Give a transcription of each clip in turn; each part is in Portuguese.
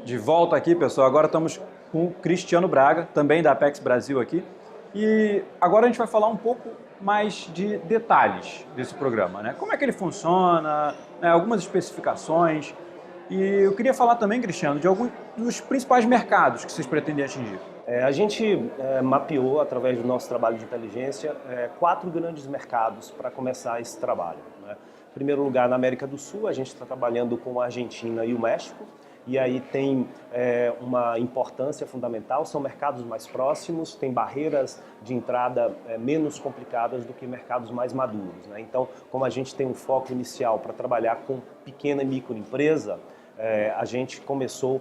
De volta aqui, pessoal. Agora estamos com o Cristiano Braga, também da Apex Brasil aqui. E agora a gente vai falar um pouco mais de detalhes desse programa, né? Como é que ele funciona, né? Algumas especificações. E eu queria falar também, Cristiano, de alguns dos principais mercados que vocês pretendem atingir. A gente mapeou, através do nosso trabalho de inteligência, 4 grandes mercados para começar esse trabalho, né? Em primeiro lugar, na América do Sul, a gente está trabalhando com a Argentina e o México. E aí tem uma importância fundamental, são mercados mais próximos, tem barreiras de entrada menos complicadas do que mercados mais maduros, né? Então, como a gente tem um foco inicial para trabalhar com pequena e microempresa, a gente começou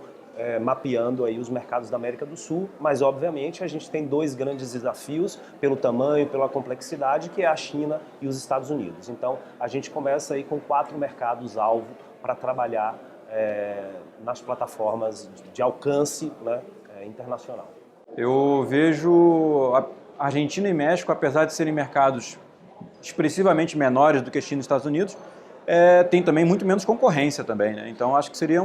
mapeando aí os mercados da América do Sul, mas obviamente a gente tem 2 grandes desafios pelo tamanho, pela complexidade, que é a China e os Estados Unidos. Então, a gente começa aí com 4 mercados-alvo para trabalhar nas plataformas de alcance, né, internacional. Eu vejo a Argentina e México, apesar de serem mercados expressivamente menores do que a China e os Estados Unidos, tem também muito menos concorrência também, né? Então acho que seria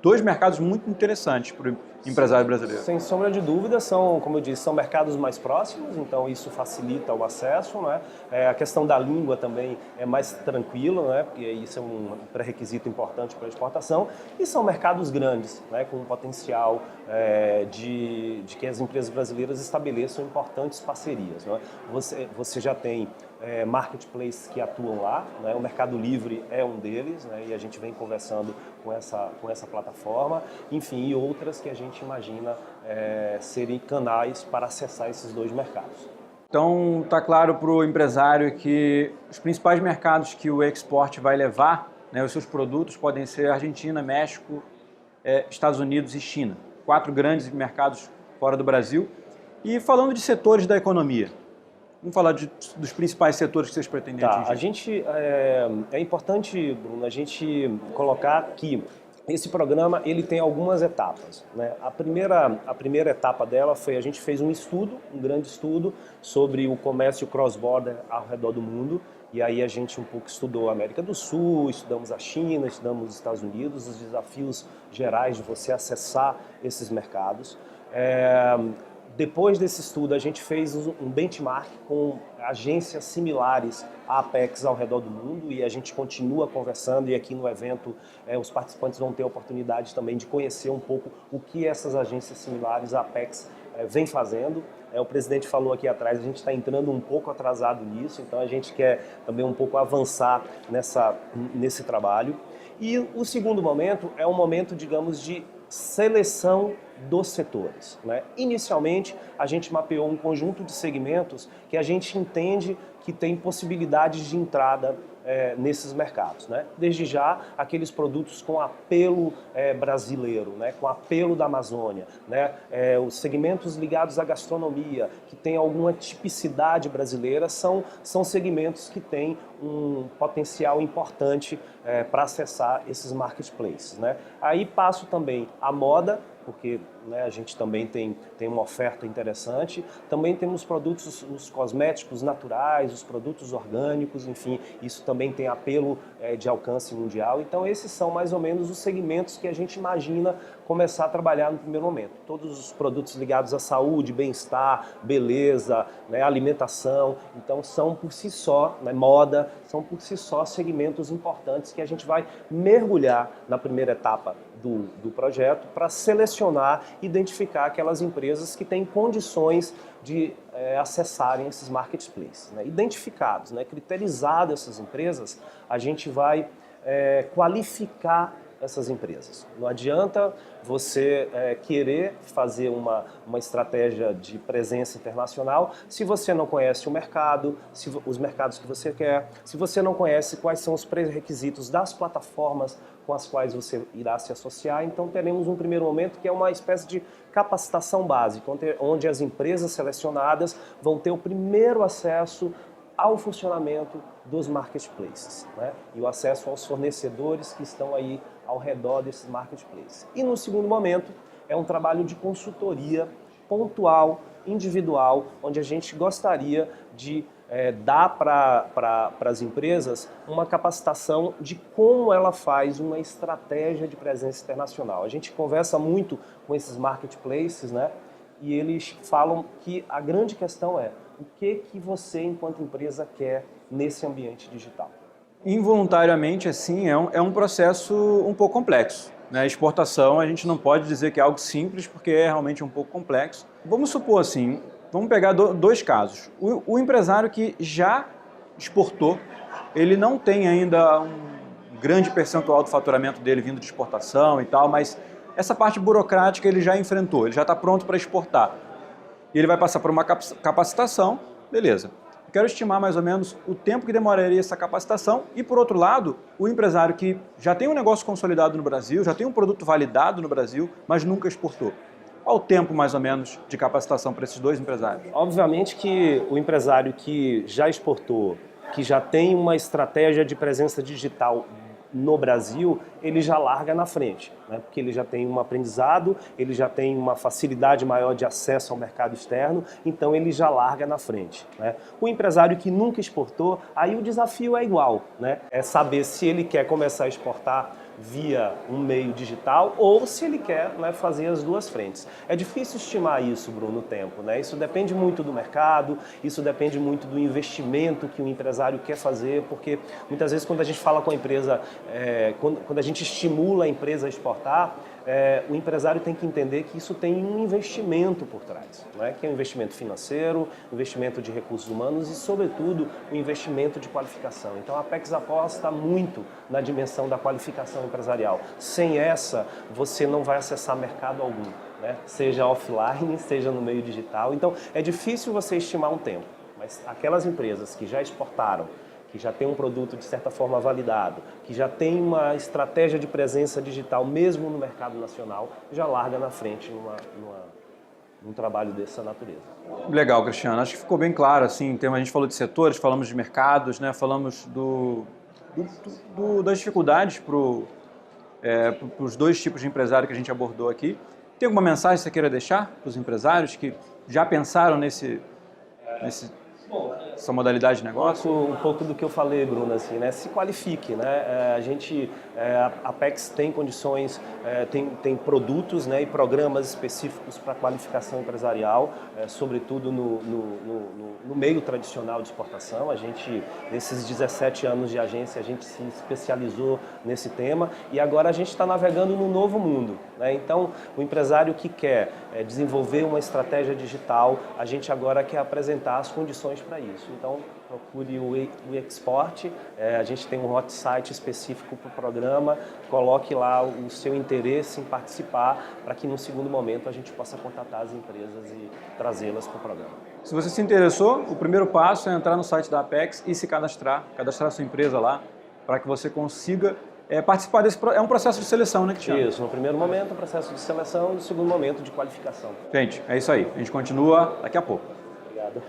2 mercados muito interessantes para o empresário brasileiro. Sem sombra de dúvida, são, como eu disse, são mercados mais próximos, então isso facilita o acesso, né? A questão da língua também é mais tranquila, né? Porque isso é um pré-requisito importante para a exportação. E são mercados grandes, né? Com um potencial de que as empresas brasileiras estabeleçam importantes parcerias, né? Você já tem marketplaces que atuam lá, né? O Mercado Livre é um deles, né? E a gente vem conversando com essa plataforma, enfim, e outras que a gente imagina serem canais para acessar esses 2 mercados. Então está claro para o empresário que os principais mercados que o export vai levar, né, os seus produtos podem ser Argentina, México, Estados Unidos e China. 4 grandes mercados fora do Brasil. E falando de setores da economia, vamos falar dos principais setores que vocês pretendem atingir. A gente, é importante, Bruno, a gente colocar que esse programa ele tem algumas etapas, né? A primeira etapa dela foi a gente fez um grande estudo sobre o comércio cross-border ao redor do mundo. E aí a gente um pouco estudou a América do Sul, estudamos a China, estudamos os Estados Unidos, os desafios gerais de você acessar esses mercados. Depois desse estudo, a gente fez um benchmark com agências similares à Apex ao redor do mundo e a gente continua conversando e aqui no evento os participantes vão ter a oportunidade também de conhecer um pouco o que essas agências similares à Apex vem fazendo. O presidente falou aqui atrás, a gente está entrando um pouco atrasado nisso, então a gente quer também um pouco avançar nesse trabalho. E o segundo momento é um momento, digamos, de seleção dos setores, né? Inicialmente, a gente mapeou um conjunto de segmentos que a gente entende que tem possibilidades de entrada nesses mercados, né? Desde já, aqueles produtos com apelo brasileiro, né? Com apelo da Amazônia, né? Os segmentos ligados à gastronomia, que tem alguma tipicidade brasileira, são segmentos que têm um potencial importante para acessar esses marketplaces, né? Aí passo também a moda, porque né, a gente também tem uma oferta interessante. Também temos produtos, os cosméticos naturais, os produtos orgânicos, enfim, isso também tem apelo de alcance mundial. Então esses são mais ou menos os segmentos que a gente imagina começar a trabalhar no primeiro momento. Todos os produtos ligados à saúde, bem-estar, beleza, né, alimentação, então são por si só, né, moda, são por si só segmentos importantes que a gente vai mergulhar na primeira etapa do projeto para selecionar, identificar aquelas empresas que têm condições de acessarem esses marketplaces, né? Identificados, né? Criterizadas essas empresas, a gente vai qualificar essas empresas. Não adianta você querer fazer uma estratégia de presença internacional se você não conhece o mercado, os mercados que você quer, se você não conhece quais são os pré-requisitos das plataformas com as quais você irá se associar. Então teremos um primeiro momento que é uma espécie de capacitação básica, onde as empresas selecionadas vão ter o primeiro acesso ao funcionamento dos marketplaces, né? E o acesso aos fornecedores que estão aí ao redor desses marketplaces. E no segundo momento é um trabalho de consultoria pontual, individual, onde a gente gostaria de dá para as empresas uma capacitação de como ela faz uma estratégia de presença internacional. A gente conversa muito com esses marketplaces, né? E eles falam que a grande questão é o que você, enquanto empresa, quer nesse ambiente digital. Involuntariamente, assim, é um processo um pouco complexo. A exportação, a gente não pode dizer que é algo simples, porque é realmente um pouco complexo. Vamos supor assim, vamos pegar dois casos. O empresário que já exportou, ele não tem ainda um grande percentual do faturamento dele vindo de exportação e tal, mas essa parte burocrática ele já enfrentou, ele já está pronto para exportar. E ele vai passar por uma capacitação, beleza. Eu quero estimar mais ou menos o tempo que demoraria essa capacitação e, por outro lado, o empresário que já tem um negócio consolidado no Brasil, já tem um produto validado no Brasil, mas nunca exportou. Qual o tempo, mais ou menos, de capacitação para esses dois empresários? Obviamente que o empresário que já exportou, que já tem uma estratégia de presença digital no Brasil, ele já larga na frente, né? Porque ele já tem um aprendizado, ele já tem uma facilidade maior de acesso ao mercado externo, então ele já larga na frente, né? O empresário que nunca exportou, aí o desafio é igual, né? É saber se ele quer começar a exportar via um meio digital ou se ele quer, né, fazer as duas frentes. É difícil estimar isso, Bruno, no tempo, né? Isso depende muito do mercado, isso depende muito do investimento que o empresário quer fazer, porque muitas vezes quando a gente fala com a empresa, quando a gente estimula a empresa a exportar, o empresário tem que entender que isso tem um investimento por trás, né? Que é um investimento financeiro, investimento de recursos humanos e, sobretudo, um investimento de qualificação. Então, a Apex aposta muito na dimensão da qualificação empresarial. Sem essa, você não vai acessar mercado algum, né? Seja offline, seja no meio digital. Então, é difícil você estimar um tempo, mas aquelas empresas que já exportaram, que já tem um produto de certa forma validado, que já tem uma estratégia de presença digital mesmo no mercado nacional, já larga na frente num trabalho dessa natureza. Legal, Cristiano. Acho que ficou bem claro, assim, a gente falou de setores, falamos de mercados, né? Falamos das dificuldades para os dois tipos de empresário que a gente abordou aqui. Tem alguma mensagem que você queira deixar para os empresários que já pensaram nessa modalidade de negócio? Um pouco do que eu falei, Bruno, assim, né? Se qualifique, né? A Apex tem condições, tem produtos, né, e programas específicos para qualificação empresarial, sobretudo no meio tradicional de exportação. A gente, nesses 17 anos de agência, a gente se especializou nesse tema e agora a gente está navegando num novo mundo, né? Então, o empresário que quer desenvolver uma estratégia digital, a gente agora quer apresentar as condições para isso. Então, procure o Export, a gente tem um hot site específico para o programa, coloque lá o seu interesse em participar para que no segundo momento a gente possa contatar as empresas e trazê-las para o programa. Se você se interessou, o primeiro passo é entrar no site da Apex e se cadastrar sua empresa lá, para que você consiga participar desse é um processo de seleção, né, Cristiano? Isso, no primeiro momento, o processo de seleção e no segundo momento de qualificação. Gente, é isso aí. A gente continua daqui a pouco. Obrigado.